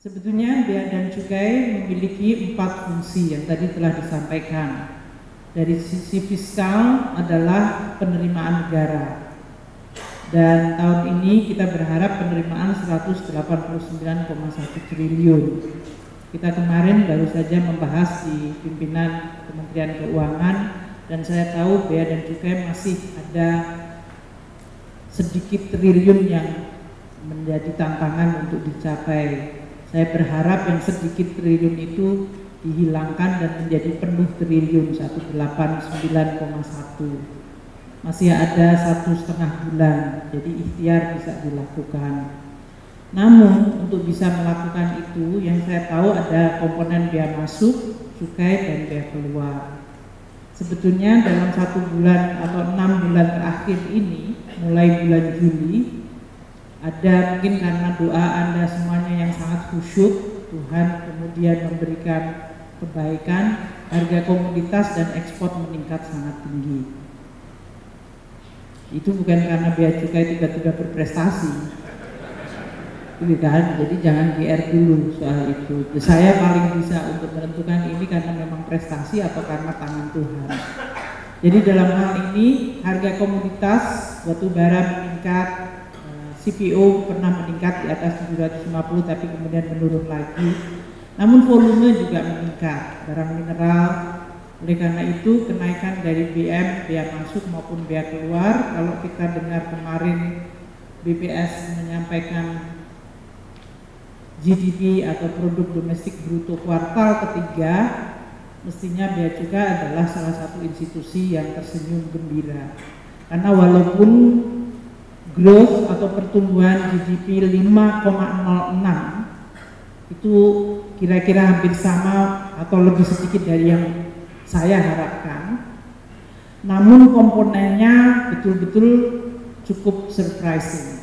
Sebetulnya Bea dan Cukai memiliki 4 fungsi yang tadi telah disampaikan. Dari sisi fiskal adalah penerimaan negara. Dan tahun ini kita berharap penerimaan 189,1 triliun. Kita kemarin baru saja membahas di pimpinan Kementerian Keuangan dan saya tahu Bea dan Cukai masih ada sedikit triliun yang menjadi tantangan untuk dicapai. Saya berharap yang sedikit triliun itu dihilangkan dan menjadi penuh triliun 189,1. Masih ada 1,5 bulan, jadi ikhtiar bisa dilakukan. Namun untuk bisa melakukan itu, yang saya tahu ada komponen bea masuk, cukai, dan bea keluar. Sebetulnya dalam 1 bulan atau 6 bulan terakhir ini, mulai bulan Juli, ada mungkin karena doa Anda semuanya yang sangat khusyuk, Tuhan kemudian memberikan kebaikan, harga komoditas dan ekspor meningkat sangat tinggi. Itu bukan karena bea cukai tiba-tiba berprestasi, gitu kan? Jadi jangan GR dulu soal itu. Saya paling bisa untuk menentukan ini karena memang prestasi atau karena tangan Tuhan. Jadi dalam hal ini harga komoditas batu bara meningkat. CPO pernah meningkat di atas 750 tapi kemudian menurun lagi. Namun volume juga meningkat, barang mineral. Oleh karena itu kenaikan dari BM, bea masuk maupun bea keluar, kalau kita dengar kemarin BPS menyampaikan GDP atau produk domestik bruto kuartal ketiga, mestinya bea cukai adalah salah satu institusi yang tersenyum gembira. Karena walaupun growth atau pertumbuhan GDP 5,06 itu kira-kira hampir sama atau lebih sedikit dari yang saya harapkan, namun komponennya betul-betul cukup surprising.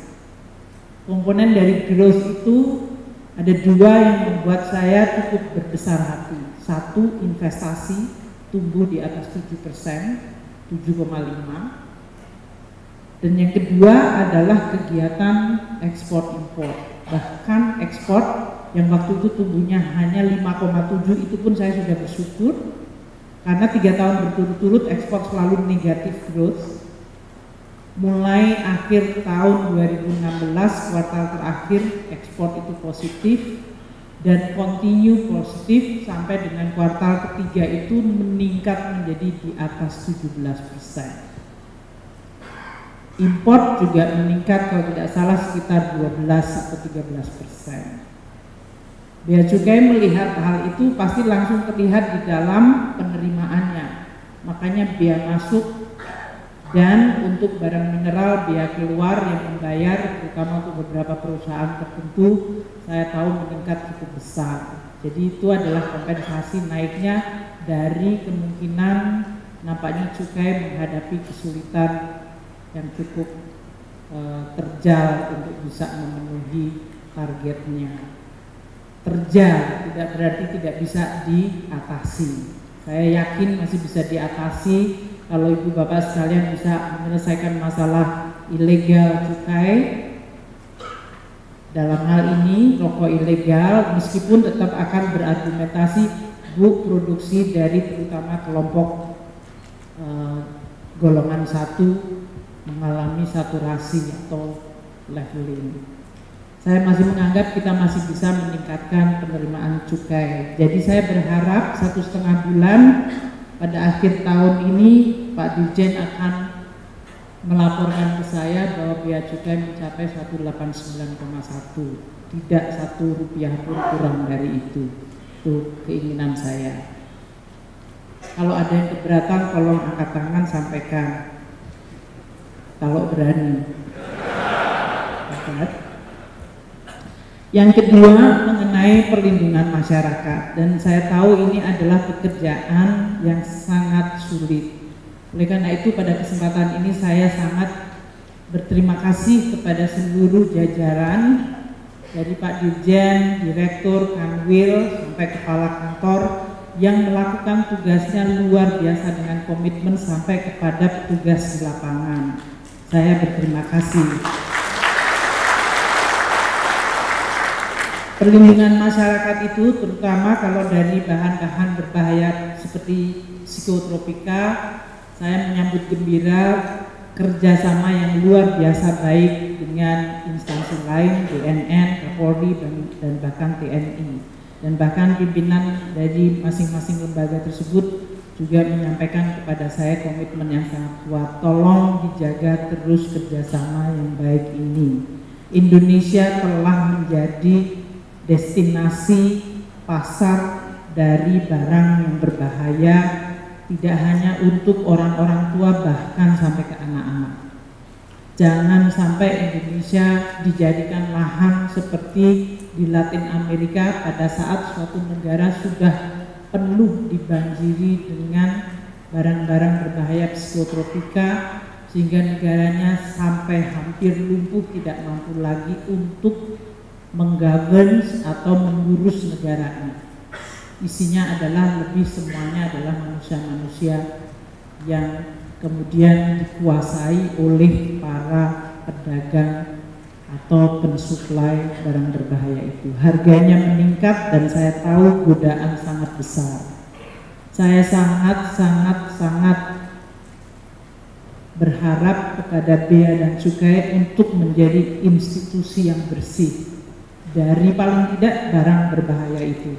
Komponen dari growth itu ada 2 yang membuat saya cukup berbesar hati. 1, investasi tumbuh di atas 7%, 7,5. Dan yang kedua adalah kegiatan ekspor impor. Bahkan ekspor yang waktu itu tumbuhnya hanya 5,7 itu pun saya sudah bersyukur karena 3 tahun berturut-turut ekspor selalu negatif growth. Mulai akhir tahun 2016 kuartal terakhir ekspor itu positif dan continue positif sampai dengan kuartal ketiga itu meningkat menjadi di atas 17%. Import juga meningkat kalau tidak salah sekitar 12 atau 13%. Bea cukai melihat hal itu pasti langsung terlihat di dalam penerimaannya. Makanya bea masuk dan untuk barang mineral bea keluar yang membayar terutama untuk beberapa perusahaan tertentu saya tahu meningkat cukup besar. Jadi itu adalah kompensasi naiknya dari kemungkinan nampaknya cukai menghadapi kesulitan yang cukup terjal untuk bisa memenuhi targetnya. Terjal tidak berarti tidak bisa diatasi. Saya yakin masih bisa diatasi kalau ibu bapak sekalian bisa menyelesaikan masalah ilegal cukai. Dalam hal ini rokok ilegal meskipun tetap akan berargumentasi bu produksi dari terutama kelompok golongan 1 mengalami saturasi atau leveling. Saya masih menganggap kita masih bisa meningkatkan penerimaan cukai. Jadi saya berharap 1,5 bulan pada akhir tahun ini Pak Dirjen akan melaporkan ke saya bahwa bea cukai mencapai 189,1. Tidak 1 rupiah pun kurang dari itu. Itu keinginan saya. Kalau ada yang keberatan tolong angkat tangan sampaikan. Kalau berani. Yang kedua mengenai perlindungan masyarakat, dan saya tahu ini adalah pekerjaan yang sangat sulit. Oleh karena itu pada kesempatan ini saya sangat berterima kasih kepada seluruh jajaran dari Pak Dirjen, Direktur, Kanwil, sampai Kepala Kantor yang melakukan tugasnya luar biasa dengan komitmen sampai kepada petugas di lapangan. Saya berterima kasih. Perlindungan masyarakat itu terutama kalau dari bahan-bahan berbahaya seperti psikotropika, saya menyambut gembira kerjasama yang luar biasa baik dengan instansi lain, BNN, Kapolri, dan bahkan TNI. Dan bahkan pimpinan dari masing-masing lembaga tersebut juga menyampaikan kepada saya komitmen yang sangat kuat. Tolong dijaga terus kerjasama yang baik ini. Indonesia telah menjadi destinasi pasar dari barang yang berbahaya, tidak hanya untuk orang-orang tua, bahkan sampai ke anak-anak. Jangan sampai Indonesia dijadikan lahan seperti di Latin Amerika pada saat suatu negara sudah penuh dibanjiri dengan barang-barang berbahaya psikotropika, sehingga negaranya sampai hampir lumpuh, tidak mampu lagi untuk menggovern atau mengurus negaranya. Isinya adalah lebih semuanya adalah manusia-manusia yang kemudian dikuasai oleh para pedagang atau pensuplai barang berbahaya itu. Harganya meningkat dan saya tahu godaan sangat besar. Saya sangat berharap kepada Bea dan Cukai untuk menjadi institusi yang bersih dari paling tidak barang berbahaya itu.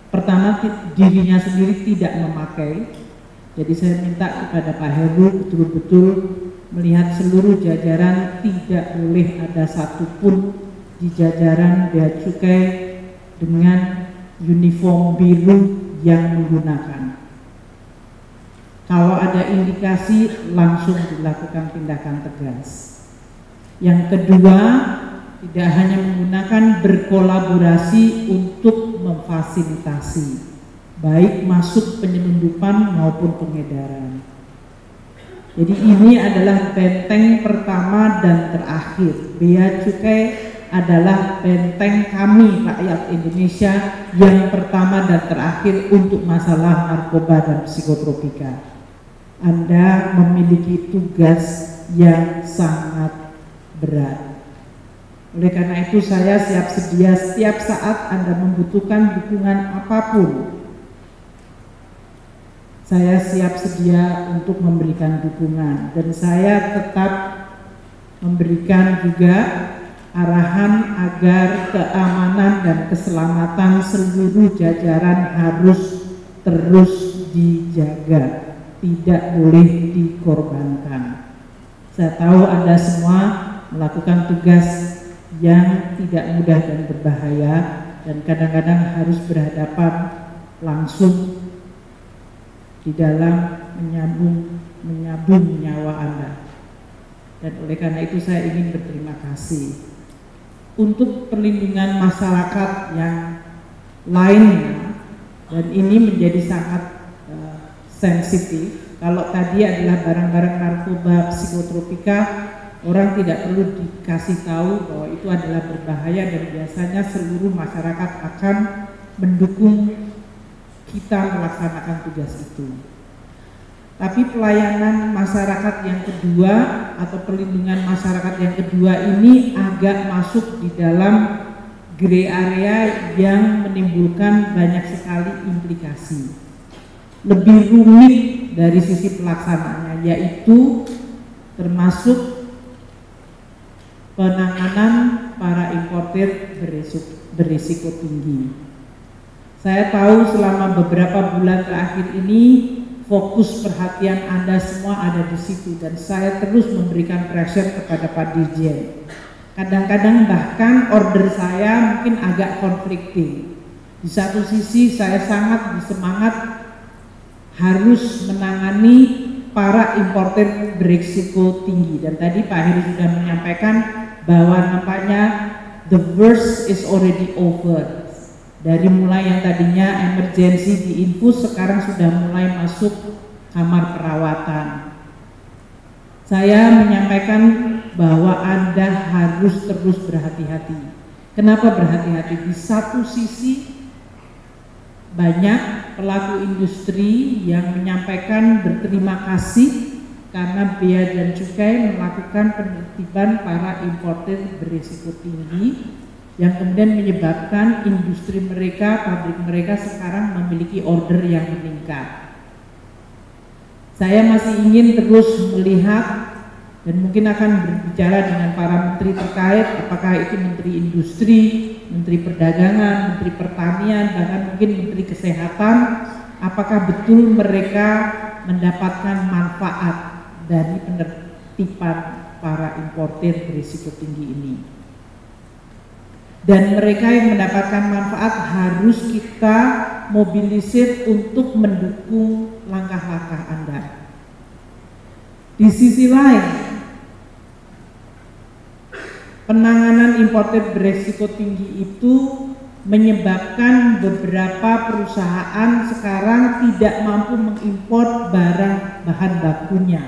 Pertama, dirinya sendiri tidak memakai. Jadi saya minta kepada Pak Heru betul-betul melihat seluruh jajaran, tidak boleh ada satupun di jajaran Bea Cukai dengan uniform biru yang menggunakan. Kalau ada indikasi langsung dilakukan tindakan tegas. Yang kedua, tidak hanya menggunakan, berkolaborasi untuk memfasilitasi baik masuk penyelundupan maupun pengedaran. Jadi ini adalah benteng pertama dan terakhir. Bea Cukai adalah benteng kami rakyat Indonesia yang pertama dan terakhir untuk masalah narkoba dan psikotropika. Anda memiliki tugas yang sangat berat. Oleh karena itu saya siap sedia setiap saat Anda membutuhkan dukungan apapun. Saya siap sedia untuk memberikan dukungan, dan saya tetap memberikan juga arahan agar keamanan dan keselamatan seluruh jajaran harus terus dijaga, tidak boleh dikorbankan. Saya tahu Anda semua melakukan tugas yang tidak mudah dan berbahaya, dan kadang-kadang harus berhadapan langsung di dalam menyambung nyawa Anda. Dan oleh karena itu saya ingin berterima kasih. Untuk perlindungan masyarakat yang lainnya, dan ini menjadi sangat sensitif. Kalau tadi adalah barang-barang narkoba psikotropika, orang tidak perlu dikasih tahu bahwa itu adalah berbahaya, dan biasanya seluruh masyarakat akan mendukung kita melaksanakan tugas itu. Tapi pelayanan masyarakat yang kedua atau perlindungan masyarakat yang kedua ini agak masuk di dalam gray area yang menimbulkan banyak sekali implikasi. Lebih rumit dari sisi pelaksanaannya, yaitu termasuk penanganan para importir berisiko tinggi. Saya tahu selama beberapa bulan terakhir ini fokus perhatian Anda semua ada di situ, dan saya terus memberikan pressure kepada Pak Dirjen. Kadang-kadang bahkan order saya mungkin agak konflikting. Di satu sisi saya sangat bersemangat harus menangani para importir berisiko tinggi, dan tadi Pak Heru sudah menyampaikan bahwa nampaknya the worst is already over. Dari mulai yang tadinya emergency diinfus, sekarang sudah mulai masuk kamar perawatan. Saya menyampaikan bahwa Anda harus terus berhati-hati. Kenapa berhati-hati? Di satu sisi banyak pelaku industri yang menyampaikan berterima kasih karena Bea dan Cukai melakukan penertiban para importir berisiko tinggi. yang kemudian menyebabkan industri mereka, pabrik mereka sekarang memiliki order yang meningkat. Saya masih ingin terus melihat dan mungkin akan berbicara dengan para menteri terkait, apakah itu menteri industri, menteri perdagangan, menteri pertanian, bahkan mungkin menteri kesehatan, apakah betul mereka mendapatkan manfaat dari penertiban para importir berisiko tinggi ini. Dan mereka yang mendapatkan manfaat harus kita mobilisir untuk mendukung langkah-langkah Anda. Di sisi lain, penanganan importer berisiko tinggi itu menyebabkan beberapa perusahaan sekarang tidak mampu mengimpor barang bahan bakunya.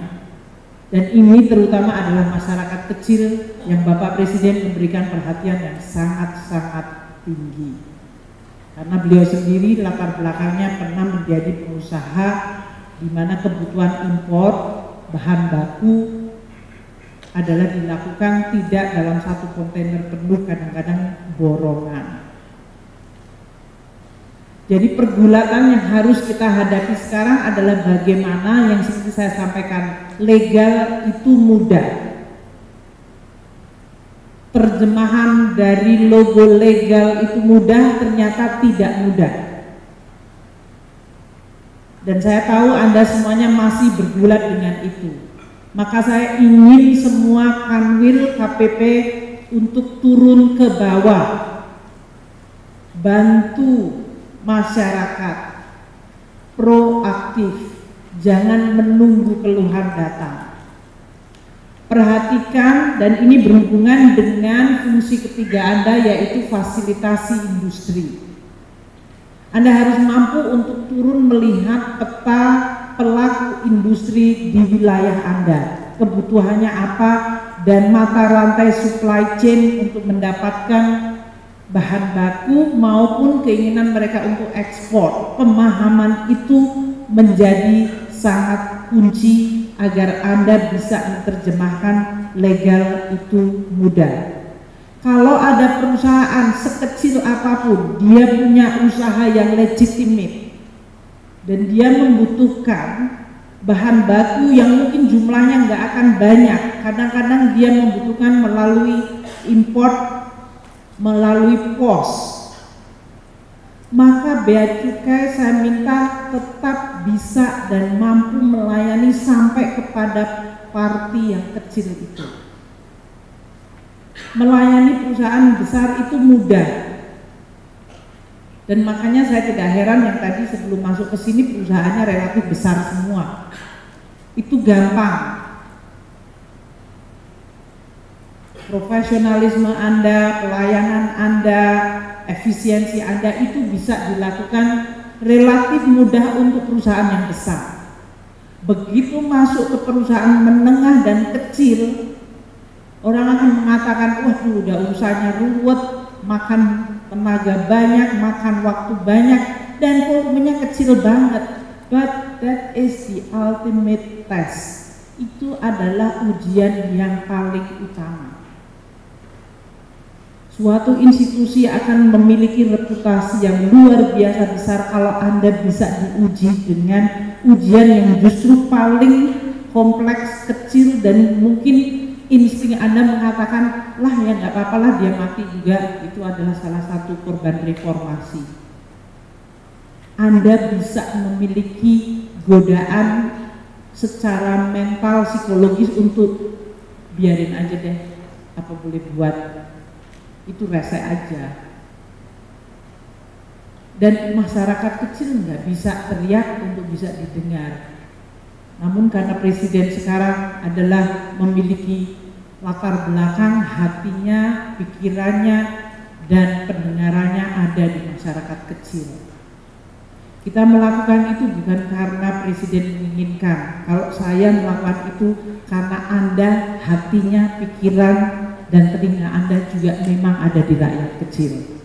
Dan ini terutama adalah masyarakat kecil yang Bapak Presiden memberikan perhatian yang sangat-sangat tinggi. Karena beliau sendiri latar belakangnya pernah menjadi pengusaha di mana kebutuhan impor bahan baku adalah dilakukan tidak dalam satu kontainer penuh, kadang-kadang borongan. Jadi pergulatan yang harus kita hadapi sekarang adalah bagaimana yang seperti saya sampaikan, legal itu mudah. Terjemahan dari logo legal itu mudah, ternyata tidak mudah. Dan saya tahu Anda semuanya masih bergulat dengan itu. Maka saya ingin semua kanwil KPP untuk turun ke bawah, bantu masyarakat, proaktif, jangan menunggu keluhan datang. Perhatikan, dan ini berhubungan dengan fungsi ketiga Anda, yaitu fasilitasi industri. Anda harus mampu untuk turun melihat peta pelaku industri di wilayah Anda, kebutuhannya apa, dan mata rantai supply chain untuk mendapatkan bahan baku maupun keinginan mereka untuk ekspor. Pemahaman itu menjadi sangat kunci agar Anda bisa menerjemahkan legal itu mudah. Kalau ada perusahaan sekecil apapun, dia punya usaha yang legitimate dan dia membutuhkan bahan baku yang mungkin jumlahnya nggak akan banyak, kadang-kadang dia membutuhkan melalui import, melalui pos, maka Bea Cukai saya minta tetap bisa dan mampu melayani sampai kepada parti yang kecil itu. Melayani perusahaan besar itu mudah, dan makanya saya tidak heran yang tadi sebelum masuk ke sini perusahaannya relatif besar semua. Itu gampang. Profesionalisme Anda, pelayanan Anda, efisiensi Anda itu bisa dilakukan relatif mudah untuk perusahaan yang besar. Begitu masuk ke perusahaan menengah dan kecil, orang akan mengatakan, waduh udah urusannya ruwet, makan tenaga banyak, makan waktu banyak, dan volumenya kecil banget. But that is the ultimate test. Itu adalah ujian yang paling utama. Suatu institusi akan memiliki reputasi yang luar biasa besar kalau Anda bisa diuji dengan ujian yang justru paling kompleks, kecil, dan mungkin insting Anda mengatakan, lah ya nggak apa-apa lah dia mati juga. Itu adalah salah satu korban reformasi. Anda bisa memiliki godaan secara mental, psikologis untuk biarin aja deh, apa boleh buat, itu rese aja. Dan masyarakat kecil nggak bisa teriak untuk bisa didengar. Namun karena presiden sekarang adalah memiliki latar belakang, hatinya, pikirannya, dan pendengarannya ada di masyarakat kecil. Kita melakukan itu bukan karena presiden menginginkan. Kalau saya melakukan itu karena Anda, hatinya, pikiran, dan telinga Anda juga memang ada di rakyat kecil.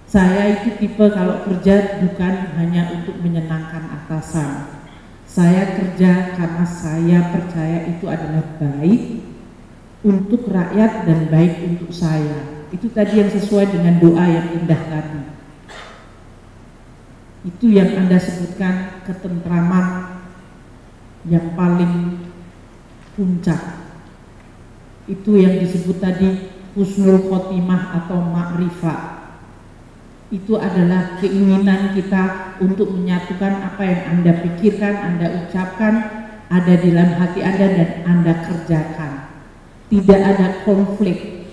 Saya itu tipe kalau kerja bukan hanya untuk menyenangkan atasan. Saya kerja karena saya percaya itu adalah baik untuk rakyat dan baik untuk saya. Itu tadi yang sesuai dengan doa yang indah tadi. Itu yang Anda sebutkan ketentraman yang paling puncak. Itu yang disebut tadi husnul khotimah atau ma'rifah. Itu adalah keinginan kita untuk menyatukan apa yang Anda pikirkan, Anda ucapkan, ada di dalam hati Anda dan Anda kerjakan. Tidak ada konflik.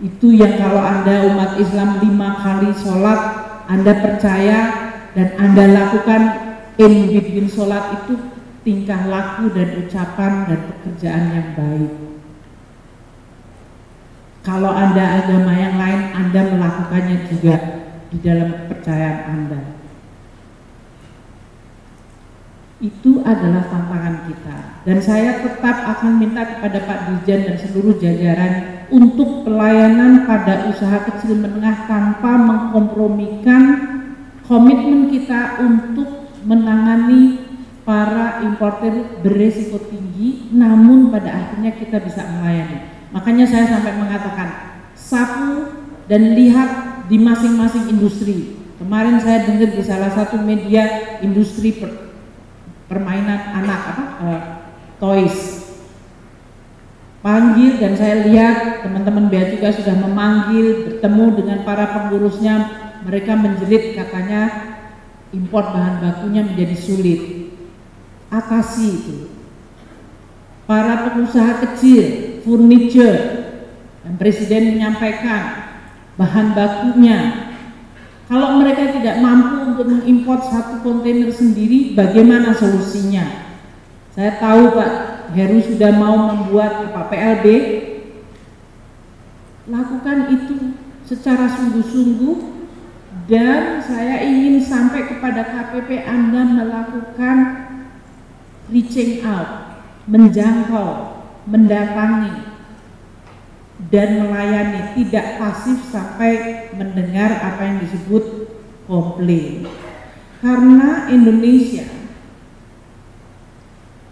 Itu yang kalau Anda umat Islam 5 kali sholat, Anda percaya dan Anda lakukan in between sholat itu tingkah laku dan ucapan dan pekerjaan yang baik. Kalau Anda agama yang lain, Anda melakukannya juga di dalam kepercayaan Anda. Itu adalah tantangan kita. Dan saya tetap akan minta kepada Pak Dirjen dan seluruh jajaran untuk pelayanan pada usaha kecil menengah tanpa mengkompromikan komitmen kita untuk menangani para importer beresiko tinggi, namun pada akhirnya kita bisa melayani. Makanya saya sampai mengatakan sapu dan lihat di masing-masing industri. Kemarin saya dengar di salah satu media industri permainan anak toys. Panggil dan saya lihat teman-teman Bea Cukai sudah memanggil, bertemu dengan para pengurusnya, mereka menjerit katanya impor bahan bakunya menjadi sulit. Atasi itu. Para pengusaha kecil furniture dan Presiden menyampaikan bahan bakunya, kalau mereka tidak mampu untuk mengimpor satu kontainer sendiri, bagaimana solusinya? Saya tahu Pak Heru sudah mau membuat PLB, lakukan itu secara sungguh-sungguh, dan saya ingin sampai kepada KPP Anda melakukan reaching out, menjangkau, mendatangi dan melayani, tidak pasif sampai mendengar apa yang disebut komplain. Karena Indonesia,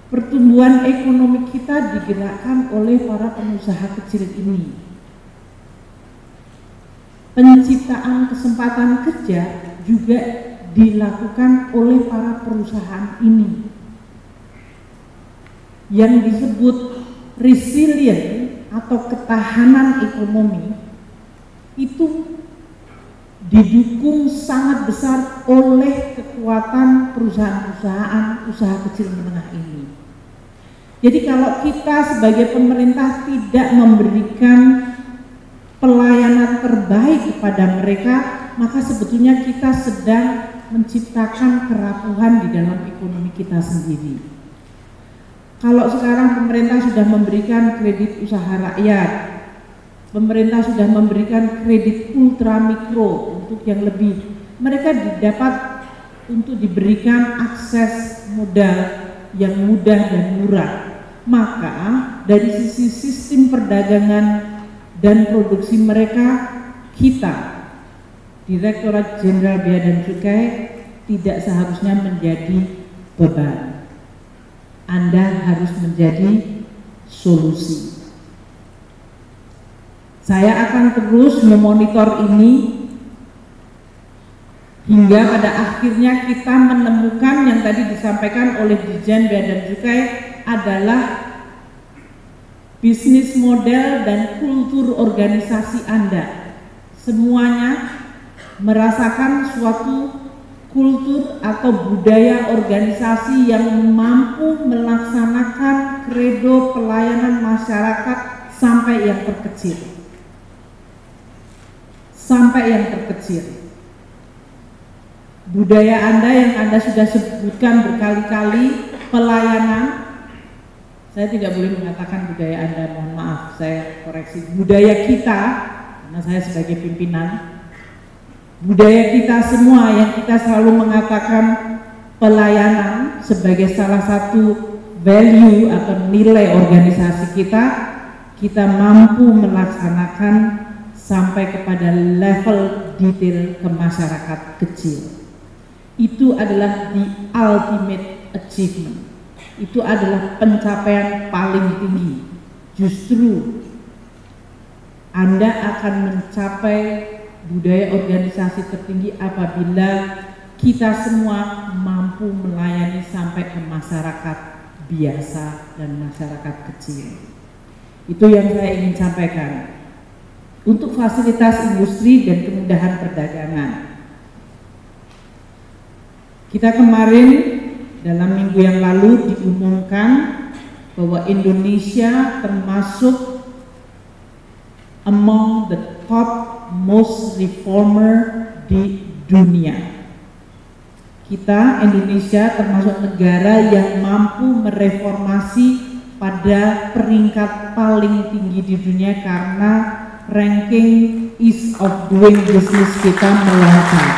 pertumbuhan ekonomi kita digerakkan oleh para pengusaha kecil ini. Penciptaan kesempatan kerja juga dilakukan oleh para perusahaan ini. Yang disebut resilient atau ketahanan ekonomi itu didukung sangat besar oleh kekuatan perusahaan-perusahaan usaha kecil menengah ini. Jadi kalau kita sebagai pemerintah tidak memberikan pelayanan terbaik kepada mereka, maka sebetulnya kita sedang menciptakan kerapuhan di dalam ekonomi kita sendiri. Kalau sekarang pemerintah sudah memberikan kredit usaha rakyat, pemerintah sudah memberikan kredit ultra mikro untuk yang lebih, mereka didapat untuk diberikan akses modal yang mudah dan murah. Maka dari sisi sistem perdagangan dan produksi mereka, kita Direktorat Jenderal Bea dan Cukai tidak seharusnya menjadi beban. Anda harus menjadi solusi. Saya akan terus memonitor ini hingga pada akhirnya kita menemukan yang tadi disampaikan oleh Dirjen Bea dan Cukai adalah bisnis model dan kultur organisasi Anda. Semuanya merasakan suatu kultur atau budaya organisasi yang mampu melaksanakan kredo pelayanan masyarakat sampai yang terkecil. Sampai yang terkecil. Budaya Anda yang Anda sudah sebutkan berkali-kali, pelayanan, saya tidak boleh mengatakan budaya Anda, mohon maaf, saya koreksi, budaya kita, karena saya sebagai pimpinan, budaya kita semua yang kita selalu mengatakan pelayanan sebagai salah satu value atau nilai organisasi kita, kita mampu melaksanakan sampai kepada level detail ke masyarakat kecil. Itu adalah the ultimate achievement. Itu adalah pencapaian paling tinggi. Justru Anda akan mencapai budaya organisasi tertinggi apabila kita semua mampu melayani sampai ke masyarakat biasa dan masyarakat kecil. Itu yang saya ingin sampaikan. Untuk fasilitas industri dan kemudahan perdagangan. Kita kemarin dalam minggu yang lalu diumumkan bahwa Indonesia termasuk among the top most reformer di dunia. Kita, Indonesia, termasuk negara yang mampu mereformasi pada peringkat paling tinggi di dunia karena ranking ease of doing business kita melonjak.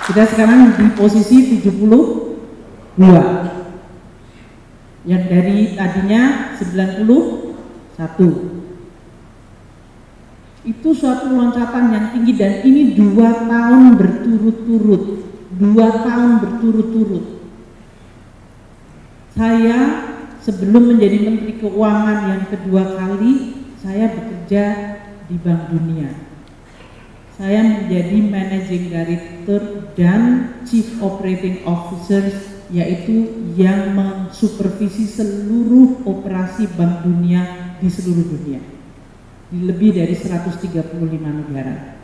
Kita sekarang di posisi 72, yang dari tadinya 91. Itu suatu loncatan yang tinggi dan ini 2 tahun berturut-turut. 2 tahun berturut-turut. Saya sebelum menjadi Menteri Keuangan yang kedua kali, saya bekerja di Bank Dunia. Saya menjadi Managing Director dan Chief Operating Officer, yaitu yang mensupervisi seluruh operasi Bank Dunia di seluruh dunia. Di lebih dari 135 negara.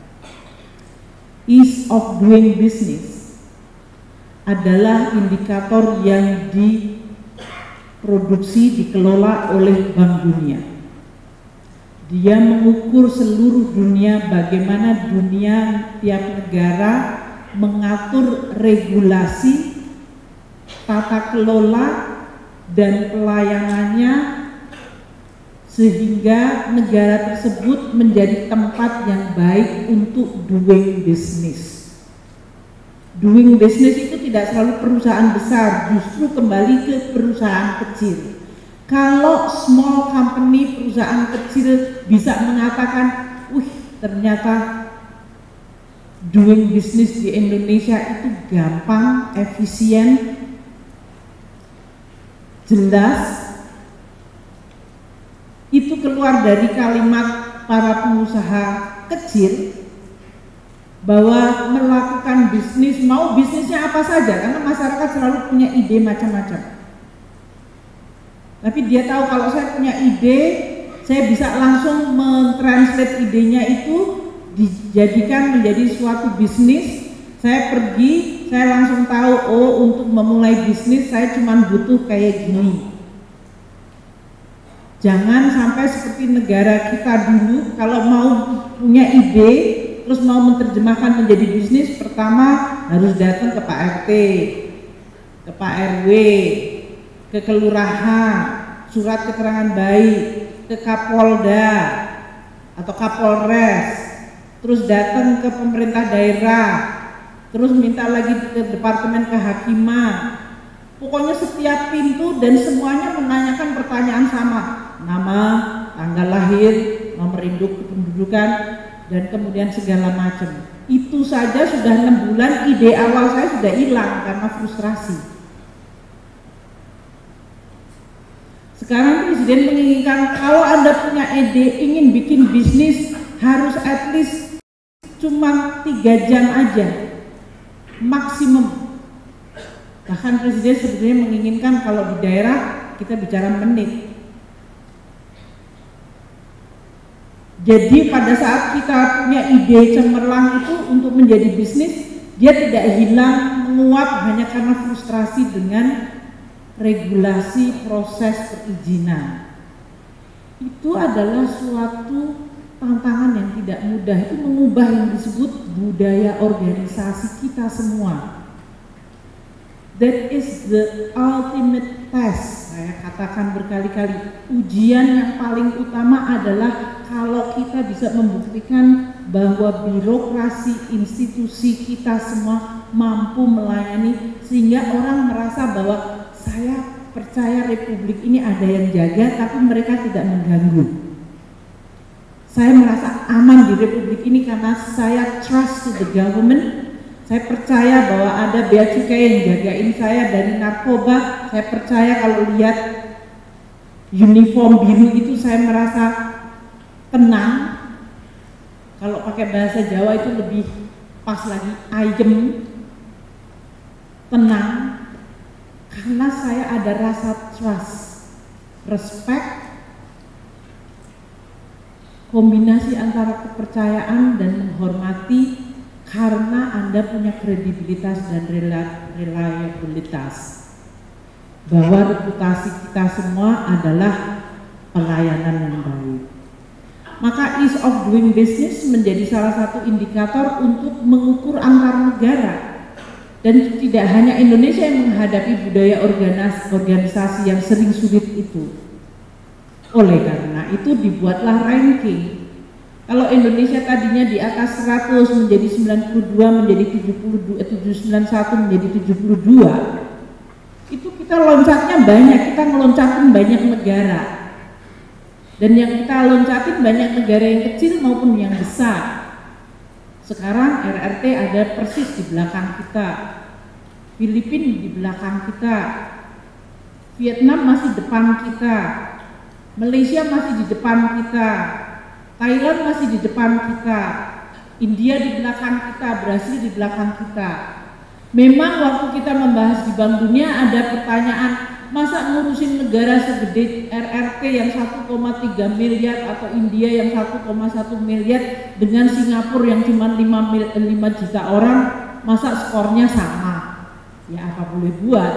Ease of doing business adalah indikator yang diproduksi, dikelola oleh Bank Dunia. Dia mengukur seluruh dunia bagaimana dunia tiap negara mengatur regulasi, tata kelola, dan pelayanannya sehingga negara tersebut menjadi tempat yang baik untuk doing business. Doing business itu tidak selalu perusahaan besar, justru kembali ke perusahaan kecil. Kalau small company, perusahaan kecil bisa mengatakan, ternyata doing business di Indonesia itu gampang, efisien, jelas. Itu keluar dari kalimat para pengusaha kecil bahwa melakukan bisnis, mau bisnisnya apa saja, karena masyarakat selalu punya ide macam-macam. Tapi dia tahu kalau saya punya ide, saya bisa langsung mentranslate idenya itu dijadikan menjadi suatu bisnis. Saya pergi, saya langsung tahu, untuk memulai bisnis saya cuma butuh kayak gini. Jangan sampai seperti negara kita dulu, kalau mau punya ide, terus mau menerjemahkan menjadi bisnis, pertama harus datang ke Pak RT, ke Pak RW, ke kelurahan, surat keterangan baik, ke Kapolda atau Kapolres, terus datang ke pemerintah daerah, terus minta lagi ke Departemen Kehakiman. Pokoknya setiap pintu dan semuanya menanyakan pertanyaan sama. Nama, tanggal lahir, nomor induk kependudukan, dan kemudian segala macam. Itu saja sudah 6 bulan, ide awal saya sudah hilang karena frustrasi. Sekarang Presiden menginginkan kalau Anda punya ide, ingin bikin bisnis, harus at least cuma 3 jam aja, maksimum. Bahkan Presiden sebenarnya menginginkan kalau di daerah kita bicara menit. Jadi pada saat kita punya ide cemerlang itu untuk menjadi bisnis, dia tidak hilang menguap hanya karena frustrasi dengan regulasi proses perizinan. Itu adalah suatu tantangan yang tidak mudah, itu mengubah yang disebut budaya organisasi kita semua. That is the ultimate test, saya katakan berkali-kali. Ujian yang paling utama adalah kalau kita bisa membuktikan bahwa birokrasi institusi kita semua mampu melayani, sehingga orang merasa bahwa saya percaya Republik ini ada yang jaga, tapi mereka tidak mengganggu. Saya merasa aman di Republik ini karena saya trust to the government. Saya percaya bahwa ada bea cukai yang jagain saya dari narkoba. Saya percaya kalau lihat uniform biru itu saya merasa tenang. Kalau pakai bahasa Jawa itu lebih pas lagi, ayem, tenang, karena saya ada rasa trust, respect, kombinasi antara kepercayaan dan menghormati karena Anda punya kredibilitas dan reliabilitas, bahwa reputasi kita semua adalah pelayanan yang baik. Maka ease of doing business menjadi salah satu indikator untuk mengukur antar negara. Dan tidak hanya Indonesia yang menghadapi budaya organisasi yang sering sulit itu. Oleh karena itu dibuatlah ranking. Kalau Indonesia tadinya di atas 100 menjadi 92, menjadi 791 menjadi 72. Itu kita loncatnya banyak, kita ngeloncatin banyak negara. Dan yang kita loncatin banyak negara yang kecil maupun yang besar. Sekarang RRT ada persis di belakang kita, Filipina di belakang kita, Vietnam masih depan kita, Malaysia masih di depan kita, Thailand masih di depan kita, India di belakang kita, Brasil di belakang kita. Memang waktu kita membahas di Bank Dunia ada pertanyaan, masa ngurusin negara segede RRT yang 1,3 miliar atau India yang 1,1 miliar dengan Singapura yang cuma 5 juta orang, masa skornya sama? Ya apa boleh buat.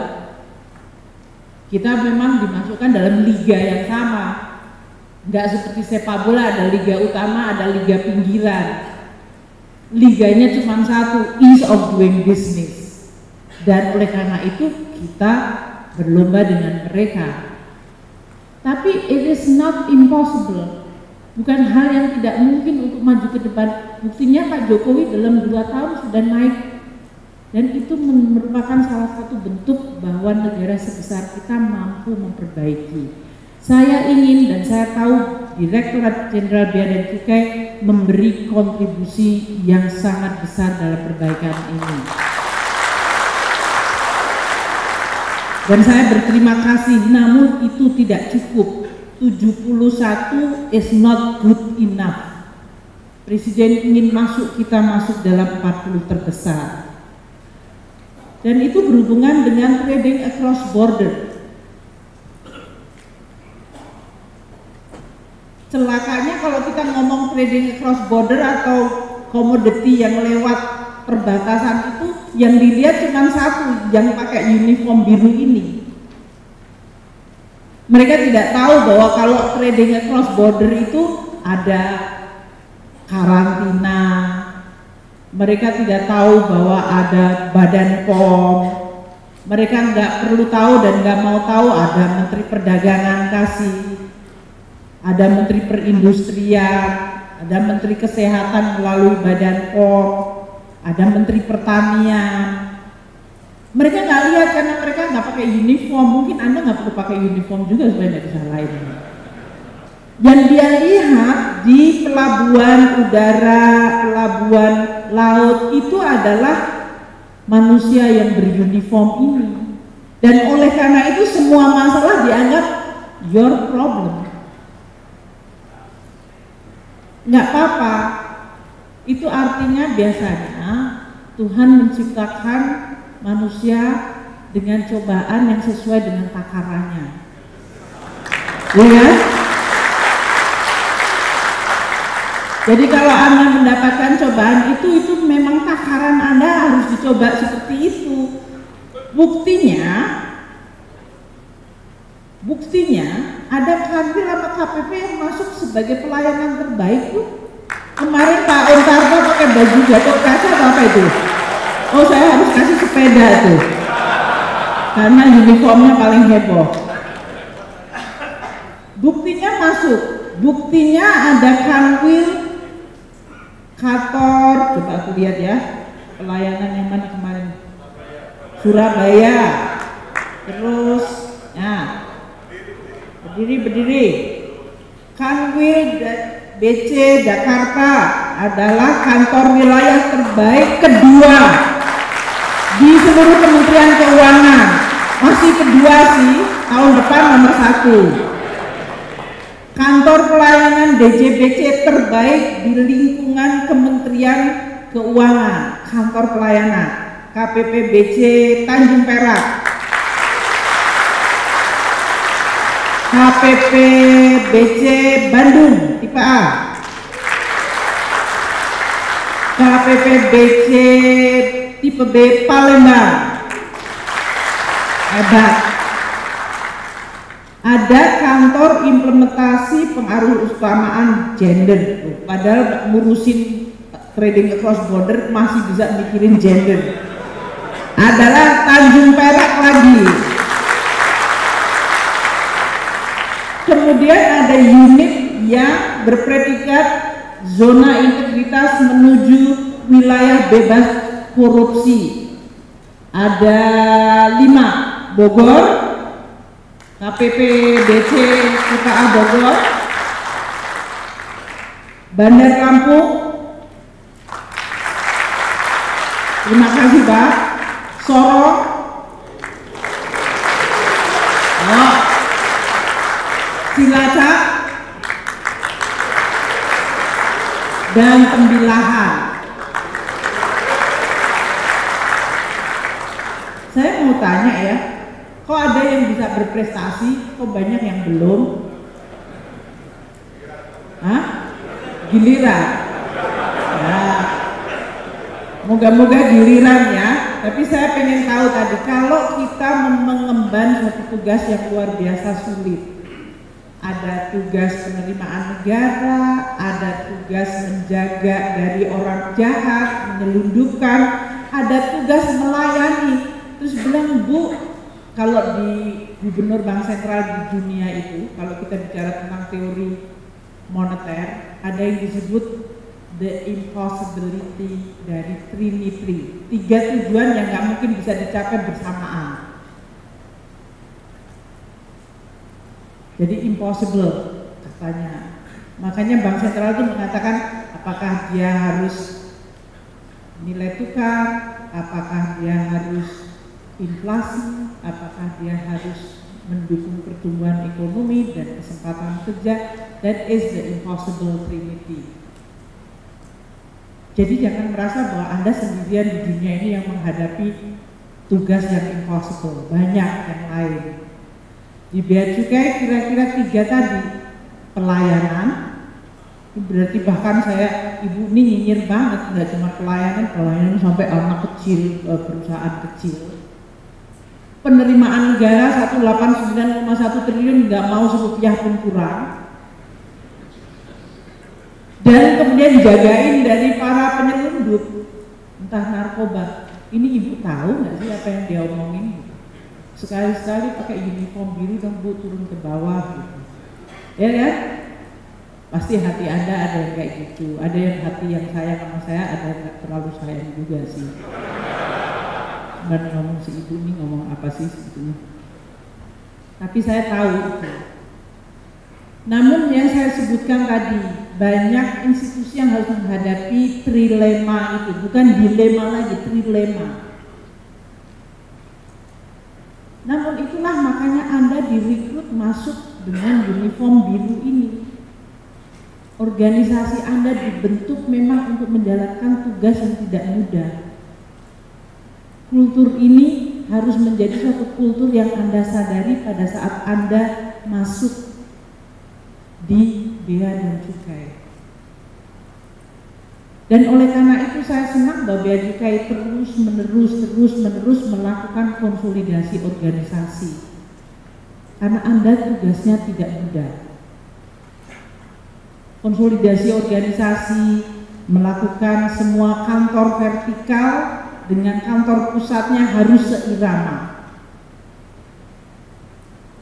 Kita memang dimasukkan dalam liga yang sama. Nggak seperti sepak bola, ada liga utama, ada liga pinggiran. Liganya cuma satu, ease of doing business. Dan oleh karena itu kita berlomba dengan mereka. Tapi it is not impossible. Bukan hal yang tidak mungkin untuk maju ke depan. Buktinya Pak Jokowi dalam 2 tahun sudah naik. Dan itu merupakan salah satu bentuk bahwa negara sebesar kita mampu memperbaiki. Saya ingin dan saya tahu Direktorat Jenderal Bea dan Cukai memberi kontribusi yang sangat besar dalam perbaikan ini. Dan saya berterima kasih, namun itu tidak cukup. 71 is not good enough. Presiden ingin kita masuk dalam 40 terbesar. Dan itu berhubungan dengan trading across border. Celakanya kalau kita ngomong trading across border atau komoditi yang lewat perbatasan itu, yang dilihat cuma satu, yang pakai uniform biru ini. Mereka tidak tahu bahwa kalau trading across border itu ada karantina. Mereka tidak tahu bahwa ada Badan POM. Mereka nggak perlu tahu dan nggak mau tahu ada Menteri Perdagangan kasih, ada Menteri Perindustrian, ada Menteri Kesehatan melalui Badan POM, ada Menteri Pertanian. Mereka nggak lihat karena mereka nggak pakai uniform. Mungkin Anda nggak perlu pakai uniform juga supaya nggak disalahin. Yang dia lihat di pelabuhan udara, pelabuhan laut itu adalah manusia yang beruniform ini. Dan oleh karena itu semua masalah dianggap your problem. Nggak apa-apa. Itu artinya biasanya Tuhan menciptakan manusia dengan cobaan yang sesuai dengan takarannya. Ya? Jadi kalau Anda mendapatkan cobaan itu memang takaran Anda harus dicoba seperti itu. Buktinya ada kanwil sama KPP yang masuk sebagai pelayanan terbaik tuh. Kemarin Pak Ontarto pakai baju Gatot Kaca apa itu? Oh, saya harus kasih sepeda tuh, karena uniformnya paling heboh. Buktinya masuk, buktinya ada kanwil kantor, coba aku lihat ya, pelayanan yang mana kemarin? Surabaya, terus, nah, berdiri, kanwil BC Jakarta adalah kantor wilayah terbaik kedua di seluruh Kementerian Keuangan. Masih kedua sih, tahun depan nomor 1. kantor pelayanan DJBC terbaik di lingkungan Kementerian Keuangan, kantor pelayanan KPPBC Tanjung Perak, KPPBC Bandung tipe A, KPPBC tipe B Palembang. Hebat. Ada kantor implementasi pengaruh utamaan gender, padahal ngurusin trading across border masih bisa mikirin gender. Adalah Tanjung Perak lagi. Kemudian ada unit yang berpredikat zona integritas menuju wilayah bebas korupsi. Ada 5, Bogor, KPPBC KPA Bogor, Bandar Lampung, terima kasih Pak, Sorong, Cilacap, dan Tembilahan. Saya mau tanya ya, kok ada yang bisa berprestasi, kok banyak yang belum? Hah? Giliran? Ya, moga-moga giliran ya. Tapi saya pengen tahu tadi, kalau kita mengemban suatu tugas yang luar biasa sulit, ada tugas penerimaan negara, ada tugas menjaga dari orang jahat, menyelundupkan, ada tugas melayani. Terus bilang, Bu, kalau di gubernur bank sentral di dunia itu, kalau kita bicara tentang teori moneter, ada yang disebut the impossibility dari Trinity, 3 tujuan yang nggak mungkin bisa dicapai bersamaan. Jadi impossible katanya. Makanya bank sentral itu mengatakan apakah dia harus nilai tukar, apakah dia harus inflasi, apakah dia harus mendukung pertumbuhan ekonomi dan kesempatan kerja. That is the impossible trinity. Jadi jangan merasa bahwa Anda sendirian di dunia ini yang menghadapi tugas yang impossible, banyak yang lain. Di Bea Cukai kira-kira 3 tadi, pelayanan, berarti bahkan saya, ibu ini nyinyir banget, nggak cuma pelayanan sampai anak kecil, perusahaan kecil. Penerimaan negara 189,1 triliun nggak mau serupiah pun kurang. Dan kemudian dijagain dari para penyelundup, entah narkoba. Ini ibu tahu nggak sih apa yang dia omongin? Sekali-sekali pakai uniform biru dong Bu, turun ke bawah gitu. Ya kan? Pasti hati Anda ada yang kayak gitu. Ada yang hati yang sayang sama saya, ada yang nggak terlalu sayang juga sih. Dan ngomong si ibu ini ngomong apa sih sebetulnya? Tapi saya tahu itu. Namun yang saya sebutkan tadi, banyak institusi yang harus menghadapi trilema itu, bukan dilema lagi, trilema. Namun itulah makanya Anda direkrut masuk dengan uniform biru ini. Organisasi Anda dibentuk memang untuk menjalankan tugas yang tidak mudah. Kultur ini harus menjadi suatu kultur yang Anda sadari pada saat Anda masuk di Bea dan Cukai. Dan oleh karena itu saya senang bahwa Bea Cukai terus menerus melakukan konsolidasi organisasi. Karena Anda tugasnya tidak mudah. Konsolidasi organisasi, melakukan semua kantor vertikal dengan kantor pusatnya harus seirama.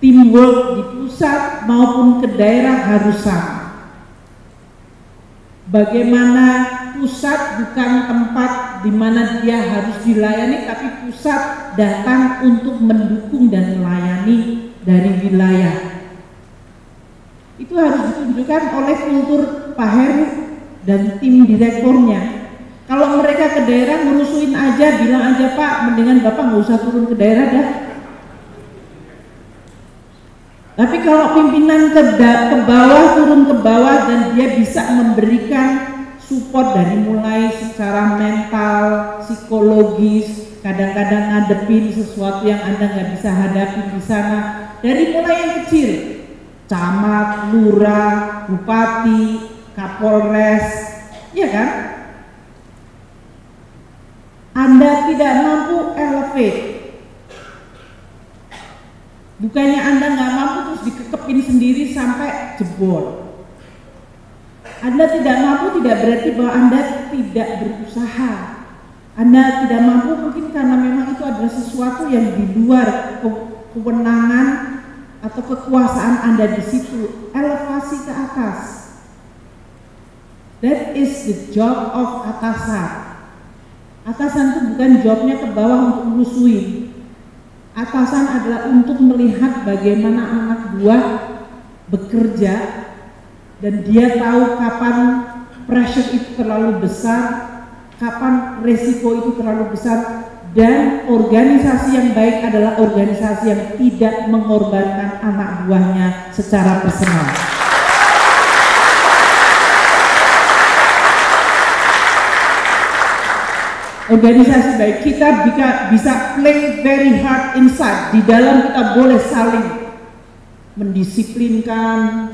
Teamwork di pusat maupun ke daerah harus sama. Bagaimana pusat bukan tempat di mana dia harus dilayani, tapi pusat datang untuk mendukung dan melayani dari wilayah. Itu harus ditunjukkan oleh kultur Pak Heru dan tim direkturnya. Kalau mereka ke daerah ngurusin aja, bilang aja Pak, mendingan Bapak nggak usah turun ke daerah dah. Tapi kalau pimpinan ke bawah, turun ke bawah, dan dia bisa memberikan support dari mulai secara mental, psikologis, kadang-kadang ngadepin sesuatu yang Anda nggak bisa hadapi di sana, dari mulai yang kecil, camat, lurah, bupati, kapolres, ya kan? Anda tidak mampu elevate, bukannya Anda nggak mampu terus dikekepin sendiri sampai jebol. Anda tidak mampu tidak berarti bahwa Anda tidak berusaha. Anda tidak mampu mungkin karena memang itu adalah sesuatu yang di luar kewenangan atau kekuasaan Anda di situ. Elevasi ke atas. That is the job of atasan. Atasan itu bukan jobnya ke bawah untuk melusuin. Atasan adalah untuk melihat bagaimana anak buah bekerja dan dia tahu kapan pressure itu terlalu besar, kapan resiko itu terlalu besar, dan organisasi yang baik adalah organisasi yang tidak mengorbankan anak buahnya secara personal. Organisasi baik, kita bisa play very hard inside. Di dalam kita boleh saling mendisiplinkan,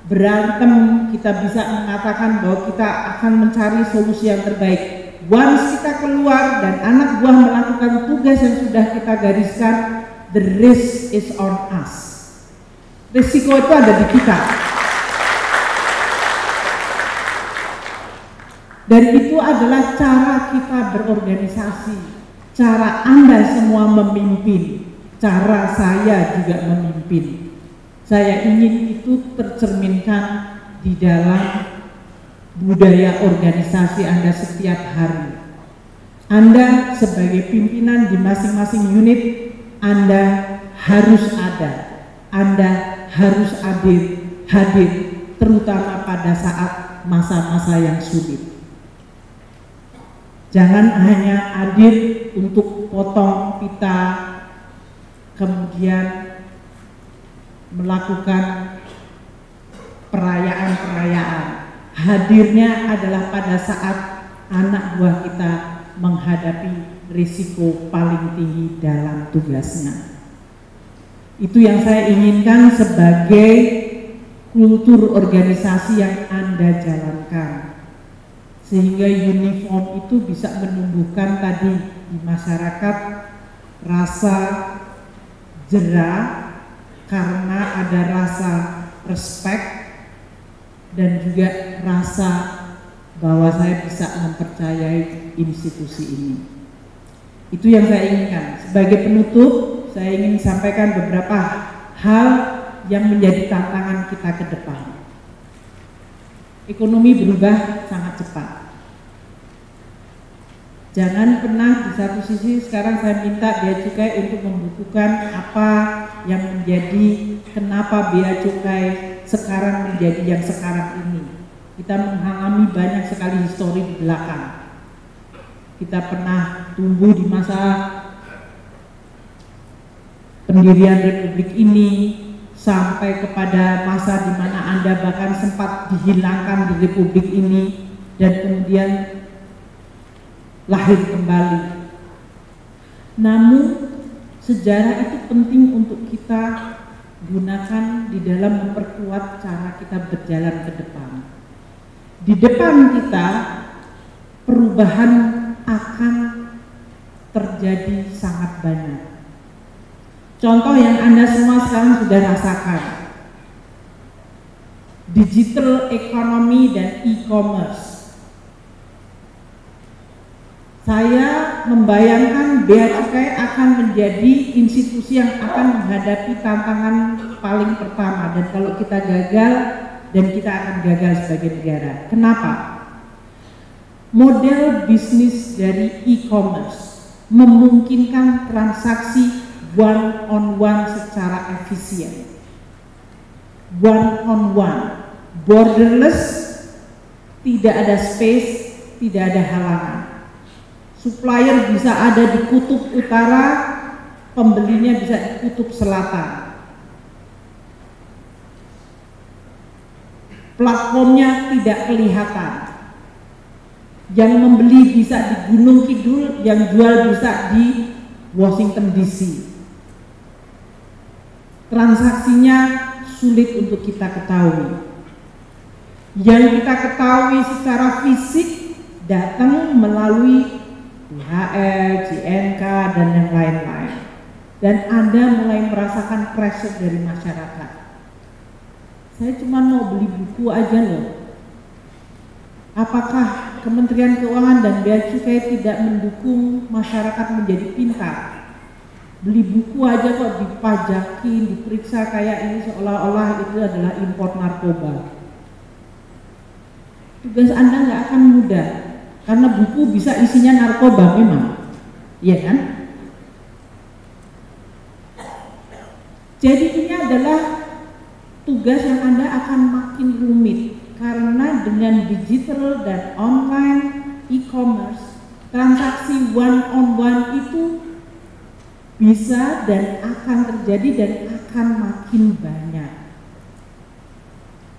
berantem, kita bisa mengatakan bahwa kita akan mencari solusi yang terbaik. Once kita keluar dan anak buah melakukan tugas yang sudah kita gariskan, the risk is on us. Risiko itu ada di kita. Dan itu adalah cara kita berorganisasi, cara Anda semua memimpin, cara saya juga memimpin. Saya ingin itu tercerminkan di dalam budaya organisasi Anda setiap hari. Anda sebagai pimpinan di masing-masing unit, Anda harus ada, Anda harus hadir, terutama pada saat masa-masa yang sulit. Jangan hanya hadir untuk potong pita, kemudian melakukan perayaan-perayaan. Hadirnya adalah pada saat anak buah kita menghadapi risiko paling tinggi dalam tugasnya. Itu yang saya inginkan sebagai kultur organisasi yang Anda jalankan. Sehingga uniform itu bisa menumbuhkan tadi di masyarakat rasa jera karena ada rasa respect dan juga rasa bahwa saya bisa mempercayai institusi ini. Itu yang saya inginkan. Sebagai penutup, saya ingin sampaikan beberapa hal yang menjadi tantangan kita ke depan. Ekonomi berubah sangat cepat. Jangan pernah di satu sisi sekarang saya minta Bea Cukai untuk membukukan apa yang menjadi kenapa Bea Cukai sekarang menjadi yang sekarang ini. Kita mengalami banyak sekali histori di belakang. Kita pernah tumbuh di masa pendirian Republik ini, sampai kepada masa di mana Anda bahkan sempat dihilangkan di Republik ini dan kemudian lahir kembali. Namun sejarah itu penting untuk kita gunakan di dalam memperkuat cara kita berjalan ke depan. Di depan kita perubahan akan terjadi sangat banyak. Contoh yang Anda semua sekarang sudah rasakan, digital economy dan e-commerce. Saya membayangkan Bea Cukai akan menjadi institusi yang akan menghadapi tantangan paling pertama, dan kalau kita gagal, dan kita akan gagal sebagai negara. Kenapa? Model bisnis dari e-commerce memungkinkan transaksi one-on-one secara efisien, one-on-one, borderless, tidak ada space, tidak ada halangan. Supplier bisa ada di kutub utara, pembelinya bisa di kutub selatan. platformnya tidak kelihatan. Yang membeli bisa di Gunung Kidul, yang jual bisa di Washington DC. Transaksinya sulit untuk kita ketahui. Yang kita ketahui secara fisik datang melalui DHL, JNK, dan yang lain-lain. Dan Anda mulai merasakan pressure dari masyarakat. Saya cuma mau beli buku aja loh. Apakah Kementerian Keuangan dan Bea Cukai tidak mendukung masyarakat menjadi pintar? Beli buku aja kok dipajakin, diperiksa kayak ini seolah-olah itu adalah impor narkoba. Tugas Anda nggak akan mudah, karena buku bisa isinya narkoba memang, iya kan? Jadi ini adalah tugas yang Anda akan makin rumit, karena dengan digital dan online e-commerce, transaksi one on one itu bisa dan akan terjadi dan akan makin banyak.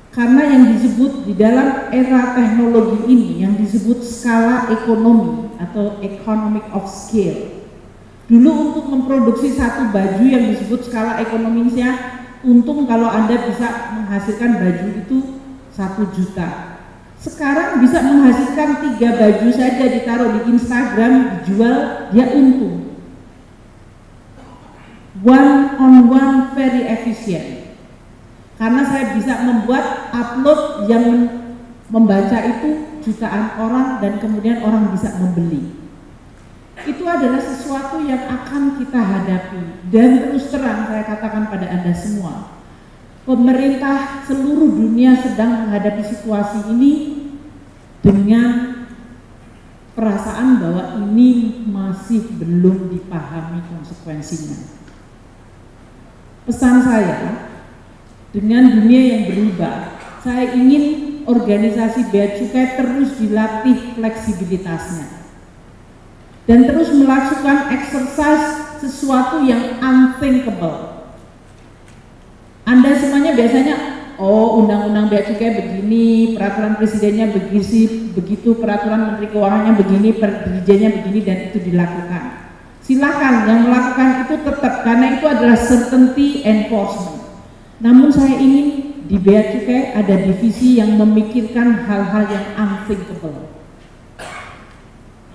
Karena yang disebut di dalam era teknologi ini, yang disebut skala ekonomi atau economic of scale. Dulu untuk memproduksi satu baju yang disebut skala ekonominya, untung kalau Anda bisa menghasilkan baju itu 1 juta. Sekarang bisa menghasilkan 3 baju saja, ditaruh di Instagram, dijual, dia untung. One on one very efficient. Karena saya bisa membuat upload yang membaca itu jutaan orang dan kemudian orang bisa membeli. Itu adalah sesuatu yang akan kita hadapi, dan terus terang saya katakan pada Anda semua, pemerintah seluruh dunia sedang menghadapi situasi ini dengan perasaan bahwa ini masih belum dipahami konsekuensinya. Pesan saya, dengan dunia yang berubah, saya ingin organisasi Bea Cukai terus dilatih fleksibilitasnya dan terus melakukan exercise sesuatu yang unthinkable. Anda semuanya biasanya, oh undang-undang Bea Cukai begini, peraturan presidennya begitu, peraturan menteri keuangannya begini, dirjennya begini, dan itu dilakukan. Silakan yang melakukan itu tetap, karena itu adalah certainty enforcement. Namun saya ingin di Bea Cukai ada divisi yang memikirkan hal-hal yang unthinkable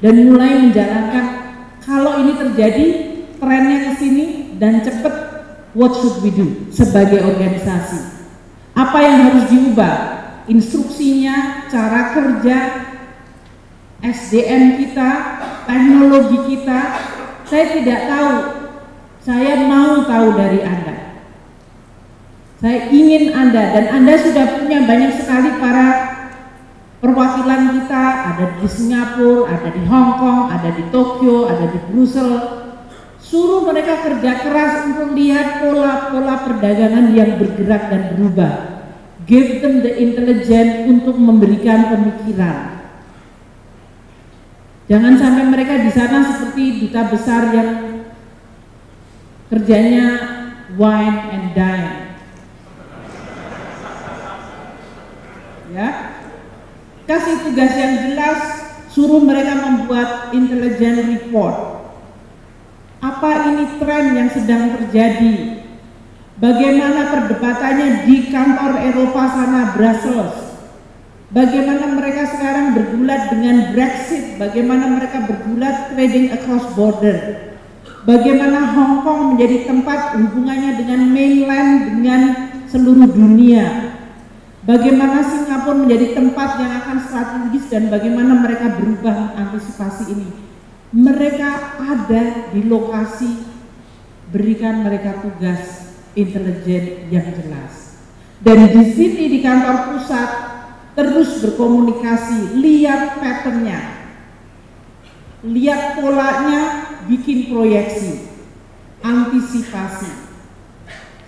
dan mulai menjalankan, kalau ini terjadi trennya ke sini dan cepat, what should we do sebagai organisasi? Apa yang harus diubah? Instruksinya, cara kerja, SDM kita, teknologi kita. Saya tidak tahu, saya mau tahu dari Anda. Saya ingin Anda, dan Anda sudah punya banyak sekali para perwakilan kita, ada di Singapura, ada di Hong Kong, ada di Tokyo, ada di Brussels. Suruh mereka kerja keras untuk lihat pola-pola perdagangan yang bergerak dan berubah. Give them the intelligence untuk memberikan pemikiran. Jangan sampai mereka di sana seperti duta besar yang kerjanya wine and dine. Ya, kasih tugas yang jelas, suruh mereka membuat intelligent report. Apa ini tren yang sedang terjadi? Bagaimana perdebatannya di kantor Eropa sana, Brussels? Bagaimana mereka sekarang bergulat dengan Brexit? Bagaimana mereka bergulat trading across border? Bagaimana Hong Kong menjadi tempat hubungannya dengan mainland, dengan seluruh dunia? Bagaimana Singapura menjadi tempat yang akan strategis dan bagaimana mereka berubah mengantisipasi ini. Mereka ada di lokasi, berikan mereka tugas intelijen yang jelas. Dan di sini di kantor pusat terus berkomunikasi, lihat patternnya, lihat polanya, bikin proyeksi, antisipasi.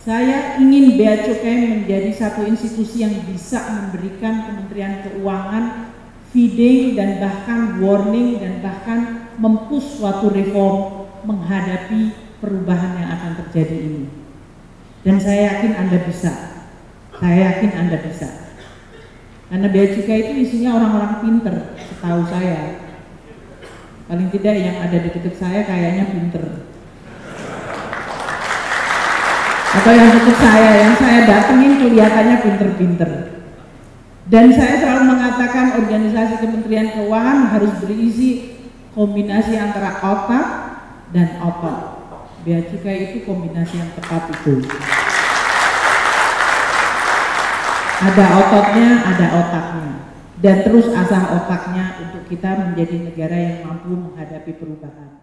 Saya ingin Bea Cukai menjadi satu institusi yang bisa memberikan Kementerian Keuangan feeding dan bahkan warning dan bahkan mempush suatu reform menghadapi perubahan yang akan terjadi ini. Dan saya yakin Anda bisa. Saya yakin Anda bisa. Karena bea cukai itu isinya orang-orang pinter, setahu saya. Paling tidak yang ada di dekat saya kayaknya pinter. Atau yang dekat saya, yang saya datengin kelihatannya pinter-pinter. Dan saya selalu mengatakan organisasi Kementerian Keuangan harus berisi kombinasi antara otak dan otot. Bea cukai itu kombinasi yang tepat itu. Ada ototnya, ada otaknya. Dan terus asah otaknya untuk kita menjadi negara yang mampu menghadapi perubahan.